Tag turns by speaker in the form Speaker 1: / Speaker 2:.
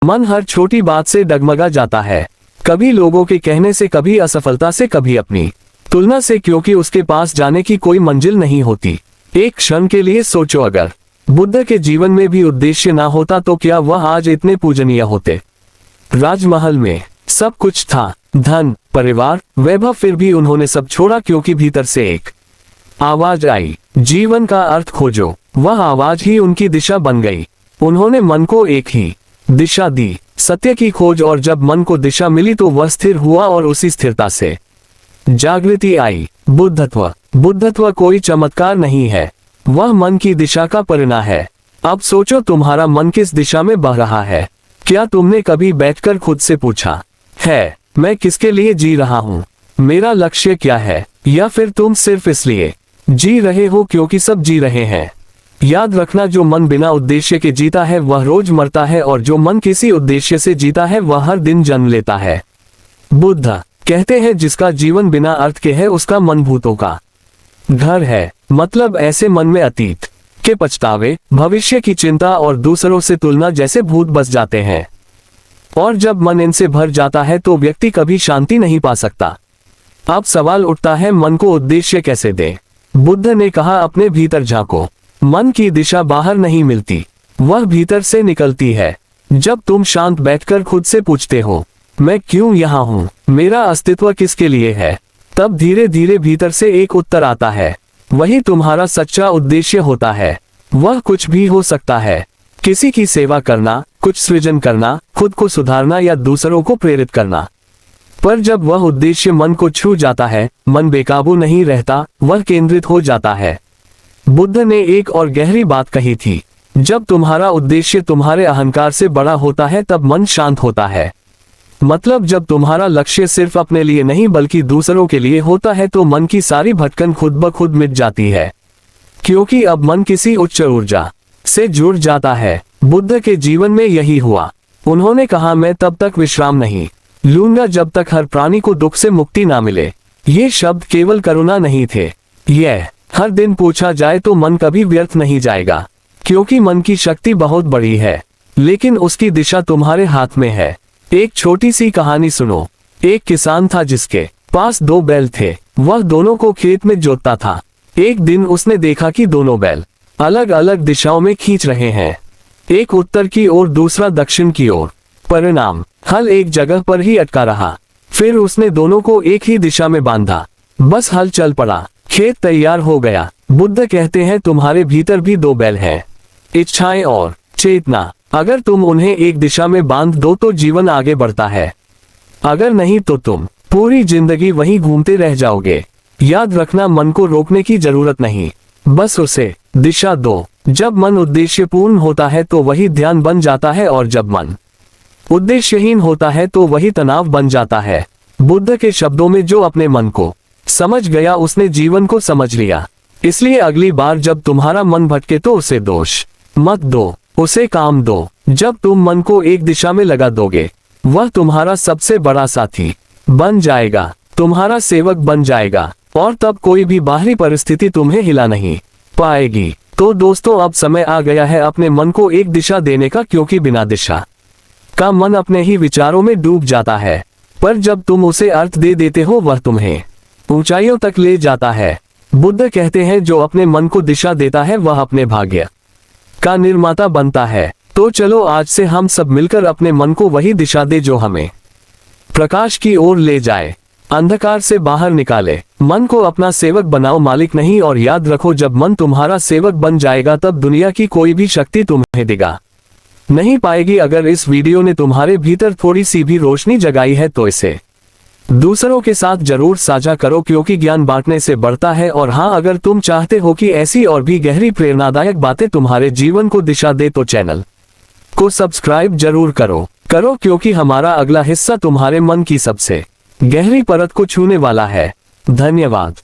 Speaker 1: मन हर छोटी बात से डगमगा जाता है, कभी लोगों के कहने से, कभी असफलता से, कभी अपनी तुलना से, क्योंकि उसके पास जाने की कोई मंजिल नहीं होती। एक क्षण के लिए सोचो, अगर बुद्ध के जीवन में भी उद्देश्य ना होता तो क्या वह आज इतने पूजनीय होते। राजमहल में सब कुछ था, धन, परिवार, वैभव, फिर भी उन्होंने सब छोड़ा क्योंकि भीतर से एक आवाज आई, जीवन का अर्थ खोजो। वह आवाज ही उनकी दिशा बन गई। उन्होंने मन को एक ही दिशा दी, सत्य की खोज, और जब मन को दिशा मिली तो वह स्थिर हुआ और उसी स्थिरता से जागृति आई। बुद्धत्व कोई चमत्कार नहीं है, वह मन की दिशा का परिणाम है। अब सोचो, तुम्हारा मन किस दिशा में बह रहा है? क्या तुमने कभी बैठकर खुद से पूछा है, मैं किसके लिए जी रहा हूँ, मेरा लक्ष्य क्या है? या फिर तुम सिर्फ इसलिए जी रहे हो क्योंकि सब जी रहे हैं? याद रखना, जो मन बिना उद्देश्य के जीता है वह रोज मरता है, और जो मन किसी उद्देश्य से जीता है वह हर दिन जन्म लेता है। बुद्ध कहते हैं, जिसका जीवन बिना अर्थ के है उसका मन भूतों का घर है। मतलब ऐसे मन में अतीत के पछतावे, भविष्य की चिंता और दूसरों से तुलना जैसे भूत बस जाते हैं, और जब मन इनसे भर जाता है तो व्यक्ति कभी शांति नहीं पा सकता। अब सवाल उठता है, मन को उद्देश्य कैसे दे? बुद्ध ने कहा, अपने भीतर झांको। मन की दिशा बाहर नहीं मिलती, वह भीतर से निकलती है। जब तुम शांत बैठकर खुद से पूछते हो, मैं क्यों यहाँ हूँ, मेरा अस्तित्व किसके लिए है, तब धीरे धीरे भीतर से एक उत्तर आता है। वही तुम्हारा सच्चा उद्देश्य होता है। वह कुछ भी हो सकता है, किसी की सेवा करना, कुछ सृजन करना, खुद को सुधारना या दूसरों को प्रेरित करना। पर जब वह उद्देश्य मन को छू जाता है, मन बेकाबू नहीं रहता, वह केंद्रित हो जाता है। बुद्ध ने एक और गहरी बात कही थी, जब तुम्हारा उद्देश्य तुम्हारे अहंकार से बड़ा होता है तब मन शांत होता है। मतलब जब तुम्हारा लक्ष्य सिर्फ अपने लिए नहीं बल्कि दूसरों के लिए होता है तो मन की सारी भटकन खुद ब खुद मिट जाती है, क्योंकि अब मन किसी उच्च ऊर्जा से जुड़ जाता है। बुद्ध के जीवन में यही हुआ। उन्होंने कहा, मैं तब तक विश्राम नहीं लूंगा जब तक हर प्राणी को दुख से मुक्ति ना मिले। ये शब्द केवल करुणा नहीं थे, यह हर दिन पूछा जाए तो मन कभी व्यर्थ नहीं जाएगा, क्योंकि मन की शक्ति बहुत बड़ी है, लेकिन उसकी दिशा तुम्हारे हाथ में है। एक छोटी सी कहानी सुनो। एक किसान था जिसके पास 2 बैल थे। वह दोनों को खेत में जोतता था। एक दिन उसने देखा कि दोनों बैल अलग अलग दिशाओं में खींच रहे हैं, एक उत्तर की ओर, दूसरा दक्षिण की ओर। परिणाम, हल एक जगह पर ही अटका रहा। फिर उसने दोनों को एक ही दिशा में बांधा, बस हल चल पड़ा, खेत तैयार हो गया। बुद्ध कहते हैं, तुम्हारे भीतर भी 2 बैल हैं, इच्छाएं और चेतना। अगर तुम उन्हें एक दिशा में बांध दो तो जीवन आगे बढ़ता है, अगर नहीं तो तुम पूरी जिंदगी वहीं घूमते रह जाओगे। याद रखना, मन को रोकने की जरूरत नहीं, बस उसे दिशा दो। जब मन उद्देश्य पूर्ण होता है तो वही ध्यान बन जाता है, और जब मन उद्देश्यहीन होता है तो वही तनाव बन जाता है। बुद्ध के शब्दों में, जो अपने मन को समझ गया उसने जीवन को समझ लिया। इसलिए अगली बार जब तुम्हारा मन भटके तो उसे दोष मत दो, उसे काम दो। जब तुम मन को एक दिशा में लगा दोगे, वह तुम्हारा सबसे बड़ा साथी बन जाएगा, तुम्हारा सेवक बन जाएगा, और तब कोई भी बाहरी परिस्थिति तुम्हें हिला नहीं पाएगी। तो दोस्तों, अब समय आ गया है अपने मन को एक दिशा देने का, क्योंकि बिना दिशा का मन अपने ही विचारों में डूब जाता है, पर जब तुम उसे अर्थ दे देते हो वह तुम्हें ऊंचाइयों तक ले जाता है। बुद्ध कहते हैं, जो अपने मन को दिशा देता है वह अपने भाग्य का निर्माता बनता है। तो चलो आज से हम सब मिलकर अपने मन को वही दिशा दे जो हमें प्रकाश की ओर ले जाए, अंधकार से बाहर निकाले। मन को अपना सेवक बनाओ, मालिक नहीं। और याद रखो, जब मन तुम्हारा सेवक बन जाएगा तब दुनिया की कोई भी शक्ति तुम्हें दिखा नहीं पाएगी। अगर इस वीडियो ने तुम्हारे भीतर थोड़ी सी भी रोशनी जगाई है तो इसे दूसरों के साथ जरूर साझा करो, क्योंकि ज्ञान बांटने से बढ़ता है। और हाँ, अगर तुम चाहते हो कि ऐसी और भी गहरी प्रेरणादायक बातें तुम्हारे जीवन को दिशा दे तो चैनल को सब्सक्राइब जरूर करो, क्योंकि हमारा अगला हिस्सा तुम्हारे मन की सबसे गहरी परत को छूने वाला है। धन्यवाद।